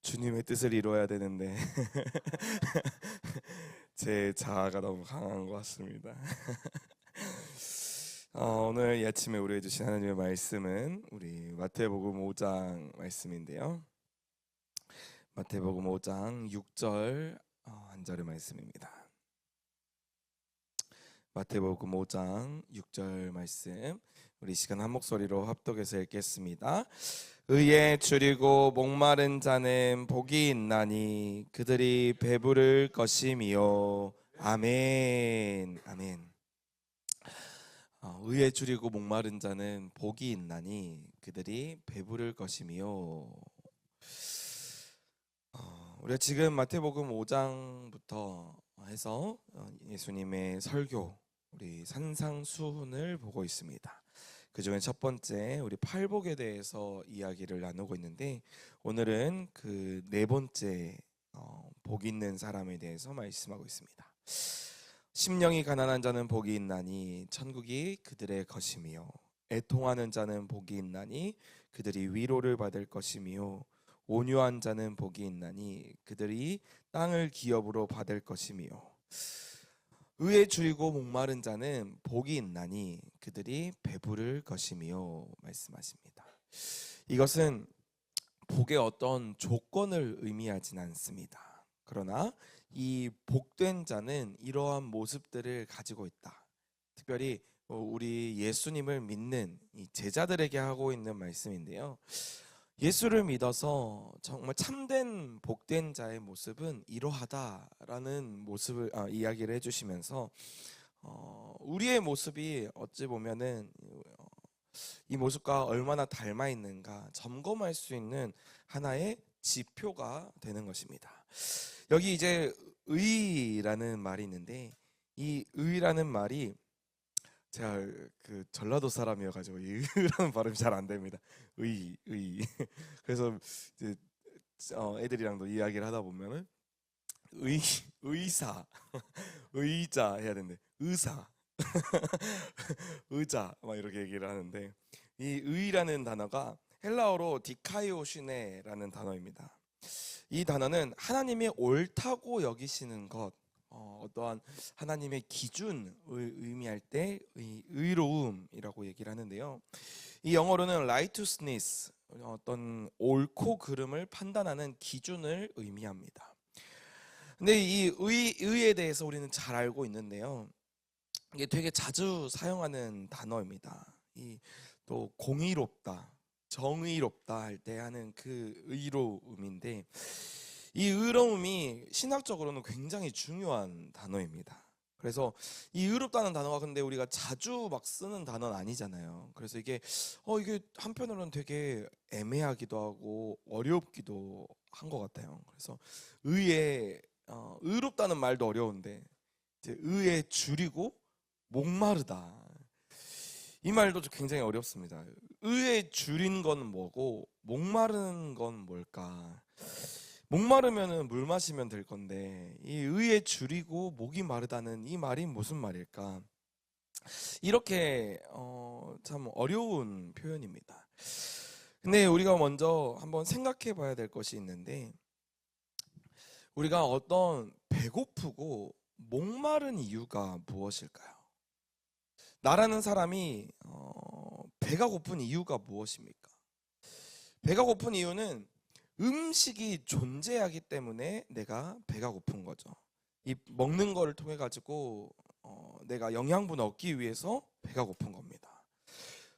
주님의 뜻을 이루어야 되는데 제 자아가 너무 강한 것 같습니다. 오늘 이 아침에 우리에게 주신 하나님의 말씀은 우리 마태복음 5장 말씀인데요. 마태복음 5장 6절 한 절의 말씀입니다. 마태복음 5장 6절 말씀, 우리 시간 한 목소리로 합독해서 읽겠습니다. 의에 줄이고 목마른 자는 복이 있나니 그들이 배부를 것임이요. 아멘. 아멘. 의에 줄이고 목마른 자는 복이 있나니 그들이 배부를 것임이요. 우리가 지금 마태복음 5장부터 해서 예수님의 설교, 우리 산상수훈을 보고 있습니다. 그 중에 첫 번째 우리 팔복에 대해서 이야기를 나누고 있는데, 오늘은 그 네 번째 복 있는 사람에 대해서 말씀하고 있습니다. 심령이 가난한 자는 복이 있나니 천국이 그들의 것이며, 애통하는 자는 복이 있나니 그들이 위로를 받을 것이며, 온유한 자는 복이 있나니 그들이 땅을 기업으로 받을 것이며, 의에 줄이고 목마른 자는 복이 있나니 그들이 배부를 것이며 말씀하십니다. 이것은 복의 어떤 조건을 의미하진 않습니다. 그러나 이 복된 자는 이러한 모습들을 가지고 있다. 특별히 우리 예수님을 믿는 이 제자들에게 하고 있는 말씀인데요. 예수를 믿어서 정말 참된 복된 자의 모습은 이러하다라는 모습을 이야기를 해주시면서 우리의 모습이 어찌 보면은 이 모습과 얼마나 닮아 있는가 점검할 수 있는 하나의 지표가 되는 것입니다. 여기 이제 의라는 말이 있는데, 이 의라는 말이, 제가 그 전라도 사람이어가지고 이 의라는 발음이 잘 안 됩니다. 의. 그래서 이제 애들이랑도 이야기를 하다 보면은 의사, 의자 해야 되는데 의사, 의자 막 이렇게 얘기를 하는데, 이 의라는 단어가 헬라어로 디카이오시네라는 단어입니다. 이 단어는 하나님이 옳다고 여기시는 것, 어떠한 하나님의 기준을 의미할 때 의로움이라고 얘기를 하는데요. 이 영어로는 righteousness, 어떤 옳고 그름을 판단하는 기준을 의미합니다. 근데 이 의에 대해서 우리는 잘 알고 있는데요. 이게 되게 자주 사용하는 단어입니다. 또 공의롭다, 정의롭다 할 때 하는 그 의로움인데, 이 의로움이 신학적으로는 굉장히 중요한 단어입니다. 그래서 이 의롭다는 단어가 근데 우리가 자주 막 쓰는 단어는 아니잖아요. 그래서 이게 한편으로는 되게 애매하기도 하고 어렵기도 한 것 같아요. 그래서 의롭다는 말도 어려운데, 이제 의에 줄이고 목마르다, 이 말도 굉장히 어렵습니다. 의에 줄인 건 뭐고 목마른 건 뭘까? 목마르면은 물 마시면 될 건데, 이 의에 줄이고 목이 마르다는 이 말이 무슨 말일까? 이렇게 참 어려운 표현입니다. 근데 우리가 먼저 한번 생각해 봐야 될 것이 있는데, 우리가 어떤 배고프고 목마른 이유가 무엇일까요? 나라는 사람이 배가 고픈 이유가 무엇입니까? 배가 고픈 이유는 음식이 존재하기 때문에 내가 배가 고픈 거죠. 이 먹는 거를 통해 가지고 내가 영양분을 얻기 위해서 배가 고픈 겁니다.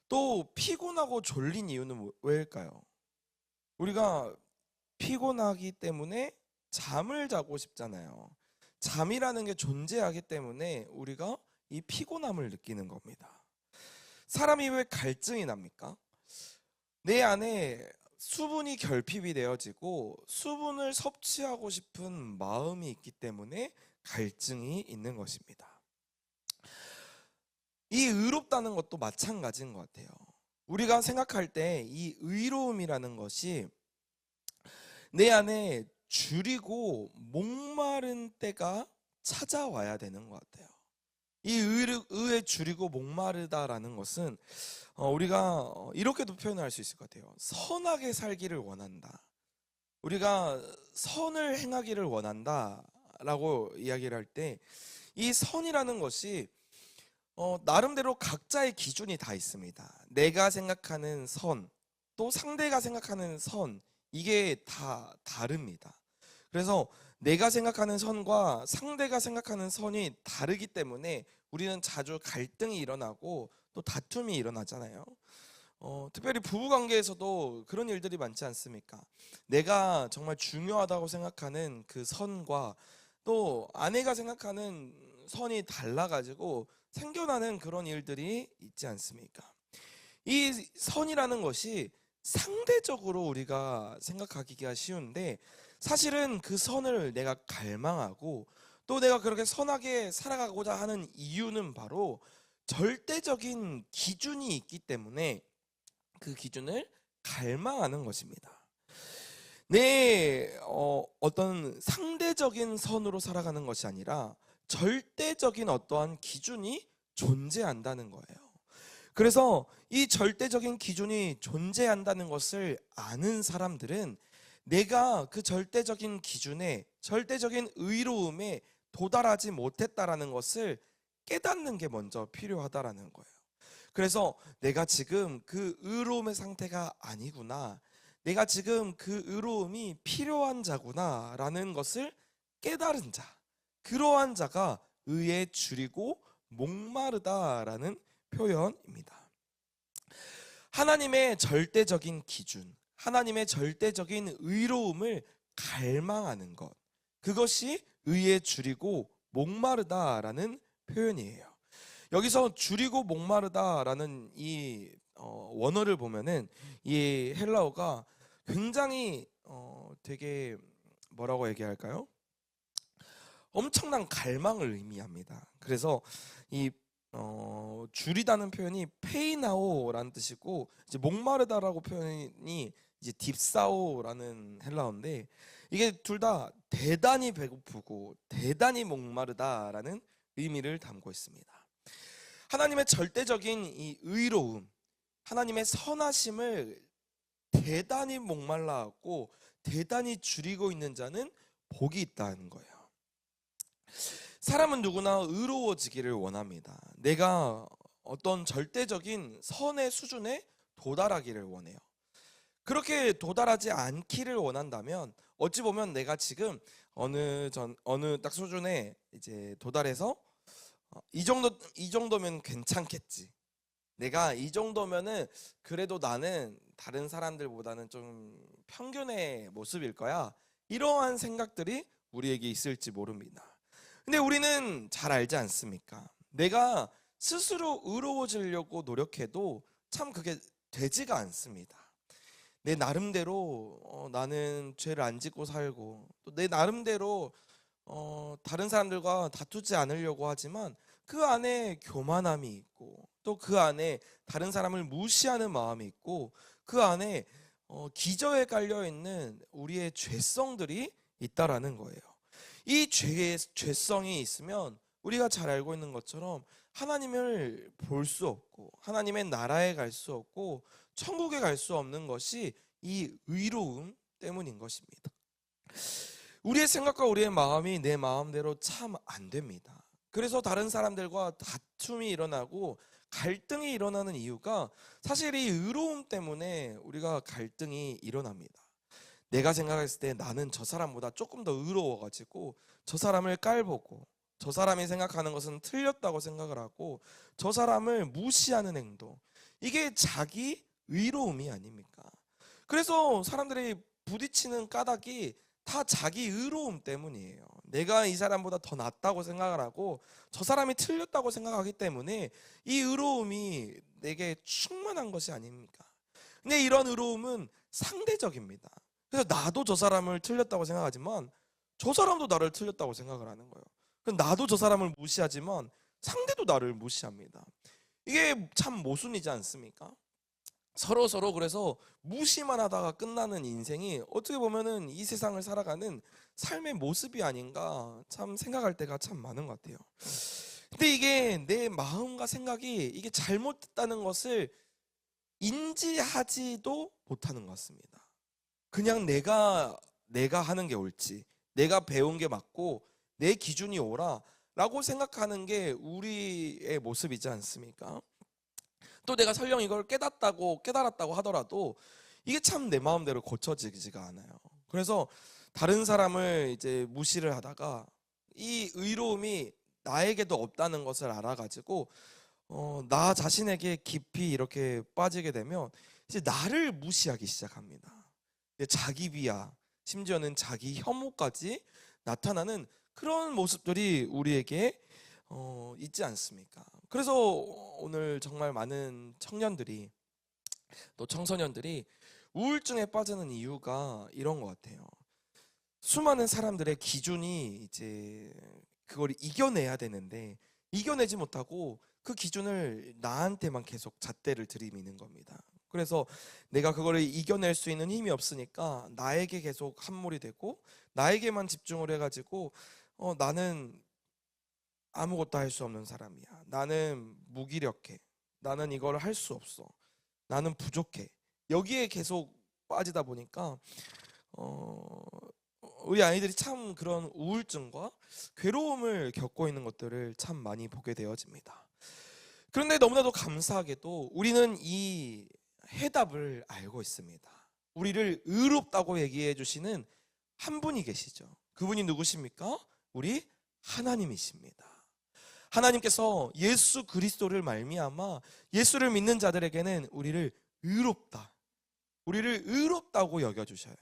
또 피곤하고 졸린 이유는 왜일까요? 우리가 피곤하기 때문에 잠을 자고 싶잖아요. 잠이라는 게 존재하기 때문에 우리가 이 피곤함을 느끼는 겁니다. 사람이 왜 갈증이 납니까? 내 안에 수분이 결핍이 되어지고 수분을 섭취하고 싶은 마음이 있기 때문에 갈증이 있는 것입니다. 이 의롭다는 것도 마찬가지인 것 같아요. 우리가 생각할 때 이 의로움이라는 것이 내 안에 줄이고 목마른 때가 찾아와야 되는 것 같아요. 이 의에 줄이고 목마르다라는 것은 우리가 이렇게도 표현할 수 있을 것 같아요. 선하게 살기를 원한다. 우리가 선을 행하기를 원한다라고 이야기를 할 때 이 선이라는 것이 나름대로 각자의 기준이 다 있습니다. 내가 생각하는 선, 또 상대가 생각하는 선, 이게 다 다릅니다. 그래서 내가 생각하는 선과 상대가 생각하는 선이 다르기 때문에 우리는 자주 갈등이 일어나고 또 다툼이 일어나잖아요. 특별히 부부 관계에서도 그런 일들이 많지 않습니까? 내가 정말 중요하다고 생각하는 그 선과 또 아내가 생각하는 선이 달라가지고 생겨나는 그런 일들이 있지 않습니까? 이 선이라는 것이 상대적으로 우리가 생각하기가 쉬운데 사실은 그 선을 내가 갈망하고 또 내가 그렇게 선하게 살아가고자 하는 이유는 바로 절대적인 기준이 있기 때문에 그 기준을 갈망하는 것입니다. 어떤 상대적인 선으로 살아가는 것이 아니라 절대적인 어떠한 기준이 존재한다는 거예요. 그래서 이 절대적인 기준이 존재한다는 것을 아는 사람들은 내가 그 절대적인 기준에, 절대적인 의로움에 도달하지 못했다라는 것을 깨닫는 게 먼저 필요하다라는 거예요. 그래서 내가 지금 그 의로움의 상태가 아니구나, 내가 지금 그 의로움이 필요한 자구나 라는 것을 깨달은 자, 그러한 자가 의에 줄이고 목마르다라는 표현입니다. 하나님의 절대적인 기준, 하나님의 절대적인 의로움을 갈망하는 것, 그것이 의에 줄이고 목마르다라는 표현이에요. 여기서 줄이고 목마르다라는 이 원어를 보면은 이 헬라어가 굉장히 되게 뭐라고 얘기할까요? 엄청난 갈망을 의미합니다. 그래서 이 줄이다는 표현이 페이나오라는 뜻이고 이제 목마르다라고 표현이 이제 딥사오라는 헬라어인데 이게 둘 다 대단히 배고프고 대단히 목마르다라는 의미를 담고 있습니다. 하나님의 절대적인 이 의로움, 하나님의 선하심을 대단히 목말라하고 대단히 줄이고 있는 자는 복이 있다는 거예요. 사람은 누구나 의로워지기를 원합니다. 내가 어떤 절대적인 선의 수준에 도달하기를 원해요. 그렇게 도달하지 않기를 원한다면 어찌 보면 내가 지금 어느 딱 수준에 이제 도달해서 이 정도면 괜찮겠지. 내가 이 정도면은 그래도 나는 다른 사람들보다는 좀 평균의 모습일 거야. 이러한 생각들이 우리에게 있을지 모릅니다. 근데 우리는 잘 알지 않습니까? 내가 스스로 의로워지려고 노력해도 참 그게 되지가 않습니다. 내 나름대로 나는 죄를 안 짓고 살고 또 내 나름대로 다른 사람들과 다투지 않으려고 하지만 그 안에 교만함이 있고 또 그 안에 다른 사람을 무시하는 마음이 있고 그 안에 기저에 깔려 있는 우리의 죄성들이 있다라는 거예요. 이 죄성이 있으면 우리가 잘 알고 있는 것처럼 하나님을 볼 수 없고 하나님의 나라에 갈 수 없고 천국에 갈 수 없는 것이 이 의로움 때문인 것입니다. 우리의 생각과 우리의 마음이 내 마음대로 참 안 됩니다. 그래서 다른 사람들과 다툼이 일어나고 갈등이 일어나는 이유가 사실 이 의로움 때문에 우리가 갈등이 일어납니다. 내가 생각했을 때 나는 저 사람보다 조금 더 의로워가지고 저 사람을 깔보고 저 사람이 생각하는 것은 틀렸다고 생각을 하고 저 사람을 무시하는 행동, 이게 자기 의로움이 아닙니까? 그래서 사람들이 부딪히는 까닭이 다 자기 의로움 때문이에요. 내가 이 사람보다 더 낫다고 생각을 하고 저 사람이 틀렸다고 생각하기 때문에 이 의로움이 내게 충만한 것이 아닙니까? 근데 이런 의로움은 상대적입니다. 그래서 나도 저 사람을 틀렸다고 생각하지만 저 사람도 나를 틀렸다고 생각을 하는 거예요. 나도 저 사람을 무시하지만 상대도 나를 무시합니다. 이게 참 모순이지 않습니까? 서로 그래서 무시만 하다가 끝나는 인생이 어떻게 보면은 이 세상을 살아가는 삶의 모습이 아닌가 참 생각할 때가 참 많은 것 같아요. 근데 이게 내 마음과 생각이 이게 잘못됐다는 것을 인지하지도 못하는 것 같습니다. 그냥 내가 내가 하는 게 옳지, 내가 배운 게 맞고 내 기준이 옳아 라고 생각하는 게 우리의 모습이지 않습니까? 또 내가 설령 이걸 깨달았다고 하더라도 이게 참 내 마음대로 고쳐지지가 않아요. 그래서 다른 사람을 이제 무시를 하다가 이 의로움이 나에게도 없다는 것을 알아가지고 나 자신에게 깊이 이렇게 빠지게 되면 이제 나를 무시하기 시작합니다. 자기 비하, 심지어는 자기 혐오까지 나타나는 그런 모습들이 우리에게 있지 않습니까? 그래서 오늘 정말 많은 청년들이 또 청소년들이 우울증에 빠지는 이유가 이런 것 같아요. 수많은 사람들의 기준이 이제 그걸 이겨내야 되는데 이겨내지 못하고 그 기준을 나한테만 계속 잣대를 들이미는 겁니다. 그래서 내가 그거를 이겨낼 수 있는 힘이 없으니까 나에게 계속 함몰이 되고 나에게만 집중을 해가지고 나는 아무것도 할 수 없는 사람이야, 나는 무기력해, 나는 이걸 할 수 없어, 나는 부족해, 여기에 계속 빠지다 보니까 우리 아이들이 참 그런 우울증과 괴로움을 겪고 있는 것들을 참 많이 보게 되어집니다. 그런데 너무나도 감사하게도 우리는 이 해답을 알고 있습니다. 우리를 의롭다고 얘기해 주시는 한 분이 계시죠. 그분이 누구십니까? 우리 하나님이십니다. 하나님께서 예수 그리스도를 말미암아 예수를 믿는 자들에게는 우리를 의롭다고 여겨주셔요.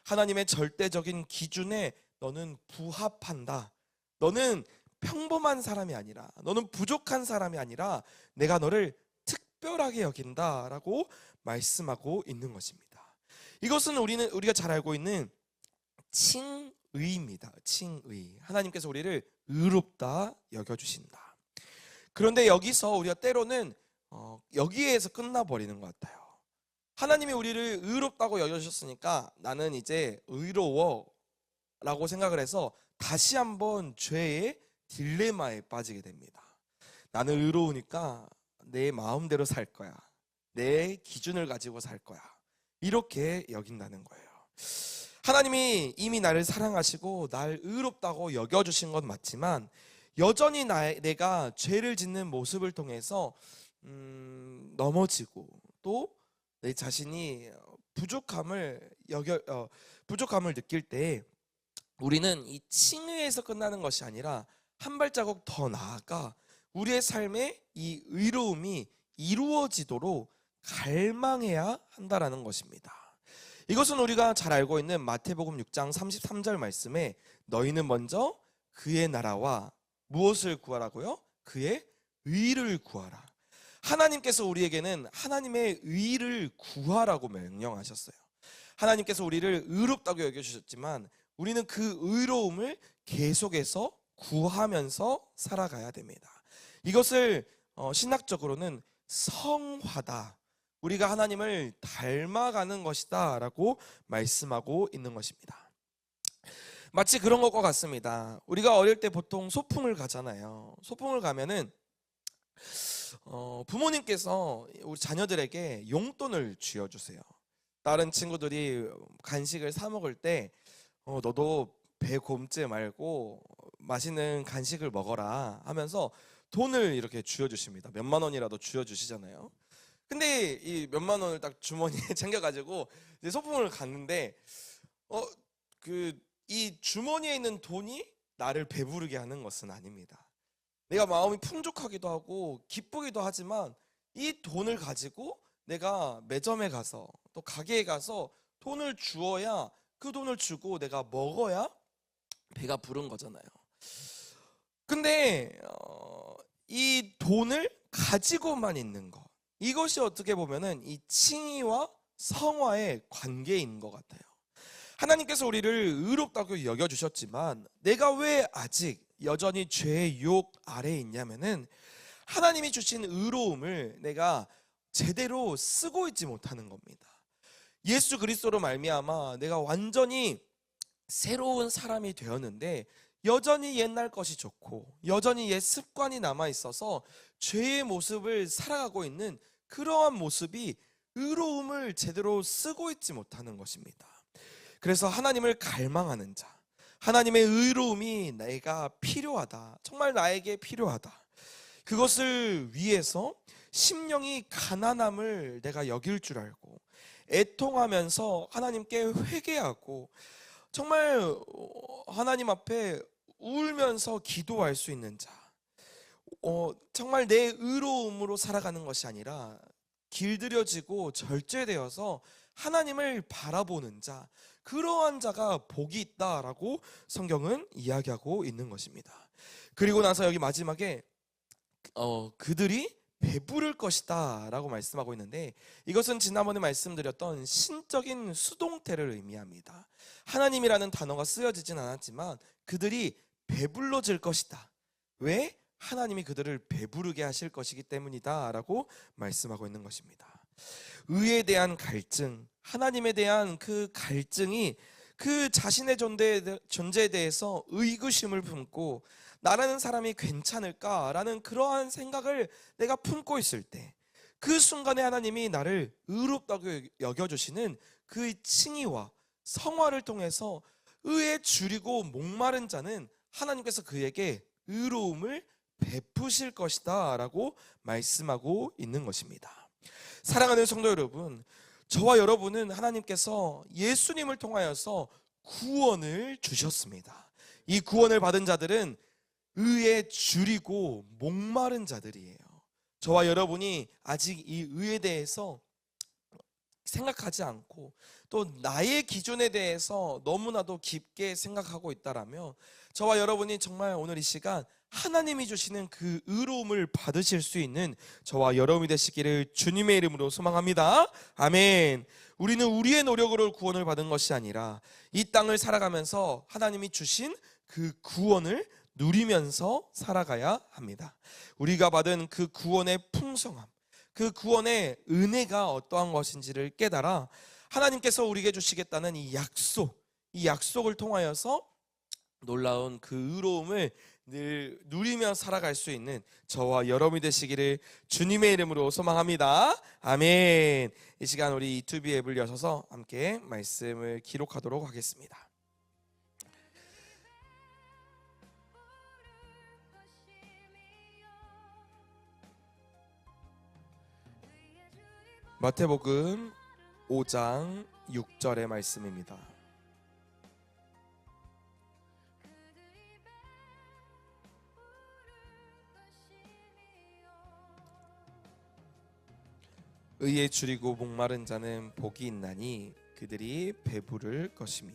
하나님의 절대적인 기준에 너는 부합한다, 너는 평범한 사람이 아니라, 너는 부족한 사람이 아니라 내가 너를 특별하게 여긴다 라고 말씀하고 있는 것입니다. 이것은 우리가 잘 알고 있는 칭의입니다. 칭의. 하나님께서 우리를 의롭다 여겨주신다. 그런데 여기서 우리가 때로는 여기에서 끝나버리는 것 같아요. 하나님이 우리를 의롭다고 여겨주셨으니까 나는 이제 의로워 라고 생각을 해서 다시 한번 죄의 딜레마에 빠지게 됩니다. 나는 의로우니까 내 마음대로 살 거야, 내 기준을 가지고 살 거야, 이렇게 여긴다는 거예요. 하나님이 이미 나를 사랑하시고 날 의롭다고 여겨주신 건 맞지만 여전히 내가 죄를 짓는 모습을 통해서 넘어지고 또 내 자신이 부족함을 느낄 때 우리는 이 칭의에서 끝나는 것이 아니라 한 발자국 더 나아가 우리의 삶에 이 의로움이 이루어지도록 갈망해야 한다라는 것입니다. 이것은 우리가 잘 알고 있는 마태복음 6장 33절 말씀에 너희는 먼저 그의 나라와 무엇을 구하라고요? 그의 의를 구하라. 하나님께서 우리에게는 하나님의 의를 구하라고 명령하셨어요. 하나님께서 우리를 의롭다고 여겨주셨지만 우리는 그 의로움을 계속해서 구하면서 살아가야 됩니다. 이것을 신학적으로는 성화다, 우리가 하나님을 닮아가는 것이다 라고 말씀하고 있는 것입니다. 마치 그런 것과 같습니다. 우리가 어릴 때 보통 소풍을 가잖아요. 소풍을 가면은 부모님께서 우리 자녀들에게 용돈을 쥐어주세요. 다른 친구들이 간식을 사 먹을 때 너도 배 굼지 말고 맛있는 간식을 먹어라 하면서 돈을 이렇게 쥐어주십니다. 몇만 원이라도 쥐어주시잖아요. 근데 이 몇만 원을 딱 주머니에 챙겨가지고 이제 소풍을 갔는데 이 주머니에 있는 돈이 나를 배부르게 하는 것은 아닙니다. 내가 마음이 풍족하기도 하고 기쁘기도 하지만 이 돈을 가지고 내가 매점에 가서 또 가게에 가서 돈을 주어야, 그 돈을 주고 내가 먹어야 배가 부른 거잖아요. 근데 이 돈을 가지고만 있는 것, 이것이 어떻게 보면은 이 칭의와 성화의 관계인 것 같아요. 하나님께서 우리를 의롭다고 여겨주셨지만 내가 왜 아직 여전히 죄의 유혹 아래에 있냐면은 하나님이 주신 의로움을 내가 제대로 쓰고 있지 못하는 겁니다. 예수 그리스도로 말미암아 내가 완전히 새로운 사람이 되었는데 여전히 옛날 것이 좋고 여전히 옛 습관이 남아 있어서 죄의 모습을 살아가고 있는 그러한 모습이 의로움을 제대로 쓰고 있지 못하는 것입니다. 그래서 하나님을 갈망하는 자, 하나님의 의로움이 내가 필요하다, 정말 나에게 필요하다, 그것을 위해서 심령이 가난함을 내가 여길 줄 알고 애통하면서 하나님께 회개하고 정말 하나님 앞에 울면서 기도할 수 있는 자, 정말 내 의로움으로 살아가는 것이 아니라 길들여지고 절제되어서 하나님을 바라보는 자, 그러한 자가 복이 있다라고 성경은 이야기하고 있는 것입니다. 그리고 나서 여기 마지막에 그들이 배부를 것이다 라고 말씀하고 있는데, 이것은 지난번에 말씀드렸던 신적인 수동태를 의미합니다. 하나님이라는 단어가 쓰여지진 않았지만 그들이 배불러질 것이다. 왜? 하나님이 그들을 배부르게 하실 것이기 때문이다 라고 말씀하고 있는 것입니다. 의에 대한 갈증, 하나님에 대한 그 갈증이 그 자신의 존재에 대해서 의구심을 품고 나라는 사람이 괜찮을까라는 그러한 생각을 내가 품고 있을 때, 그 순간에 하나님이 나를 의롭다고 여겨주시는 그 칭의와 성화를 통해서 의에 줄이고 목마른 자는 하나님께서 그에게 의로움을 베푸실 것이다 라고 말씀하고 있는 것입니다. 사랑하는 성도 여러분, 저와 여러분은 하나님께서 예수님을 통하여서 구원을 주셨습니다. 이 구원을 받은 자들은 의에 줄이고 목마른 자들이에요. 저와 여러분이 아직 이 의에 대해서 생각하지 않고 또 나의 기준에 대해서 너무나도 깊게 생각하고 있다라면, 저와 여러분이 정말 오늘 이 시간 하나님이 주시는 그 의로움을 받으실 수 있는 저와 여러분이 되시기를 주님의 이름으로 소망합니다. 아멘. 우리는 우리의 노력으로 구원을 받은 것이 아니라 이 땅을 살아가면서 하나님이 주신 그 구원을 누리면서 살아가야 합니다. 우리가 받은 그 구원의 풍성함, 그 구원의 은혜가 어떠한 것인지를 깨달아 하나님께서 우리에게 주시겠다는 이 약속을 통하여서 놀라운 그 의로움을 늘 누리며 살아갈 수 있는 저와 여러분이 되시기를 주님의 이름으로 소망합니다. 아멘. 이 시간 우리 유튜브 앱을 여셔서 함께 말씀을 기록하도록 하겠습니다. 마태복음 5장 6절의 말씀입니다. 의에 줄이고 목마른 자는 복이 있나니 그들이 배부를 것이며.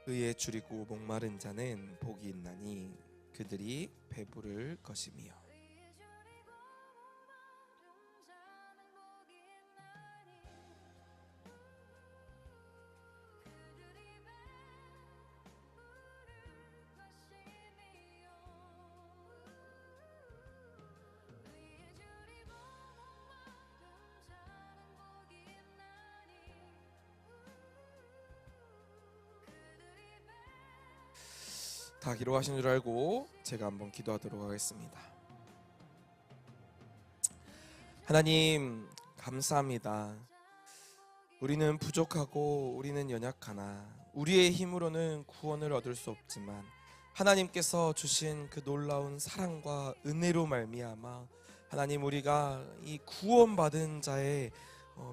의에 줄이고 목마른 자는 복이 있나니 그들이 배부를 것이며. 다 기록하신 줄 알고 제가 한번 기도하도록 하겠습니다. 하나님 감사합니다. 우리는 부족하고 우리는 연약하나 우리의 힘으로는 구원을 얻을 수 없지만 하나님께서 주신 그 놀라운 사랑과 은혜로 말미암아 하나님, 우리가 이 구원받은 자의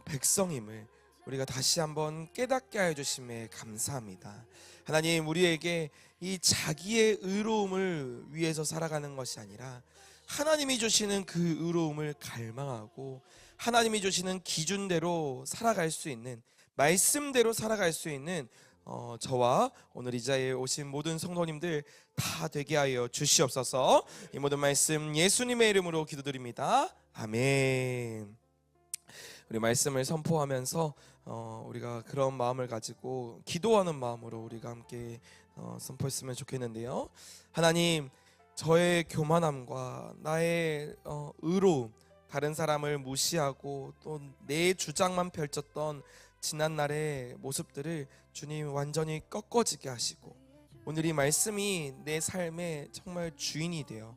백성임을 우리가 다시 한번 깨닫게 하여 주심에 감사합니다. 하나님, 우리에게 이 자기의 의로움을 위해서 살아가는 것이 아니라 하나님이 주시는 그 의로움을 갈망하고 하나님이 주시는 기준대로 살아갈 수 있는, 말씀대로 살아갈 수 있는 저와 오늘 이 자리에 오신 모든 성도님들 다 되게 하여 주시옵소서. 이 모든 말씀 예수님의 이름으로 기도드립니다. 아멘. 우리 말씀을 선포하면서 우리가 그런 마음을 가지고 기도하는 마음으로 우리가 함께 선포했으면 좋겠는데요. 하나님, 저의 교만함과 나의 의로움, 다른 사람을 무시하고 또 내 주장만 펼쳤던 지난날의 모습들을 주님 완전히 꺾어지게 하시고 오늘 이 말씀이 내 삶의 정말 주인이 되어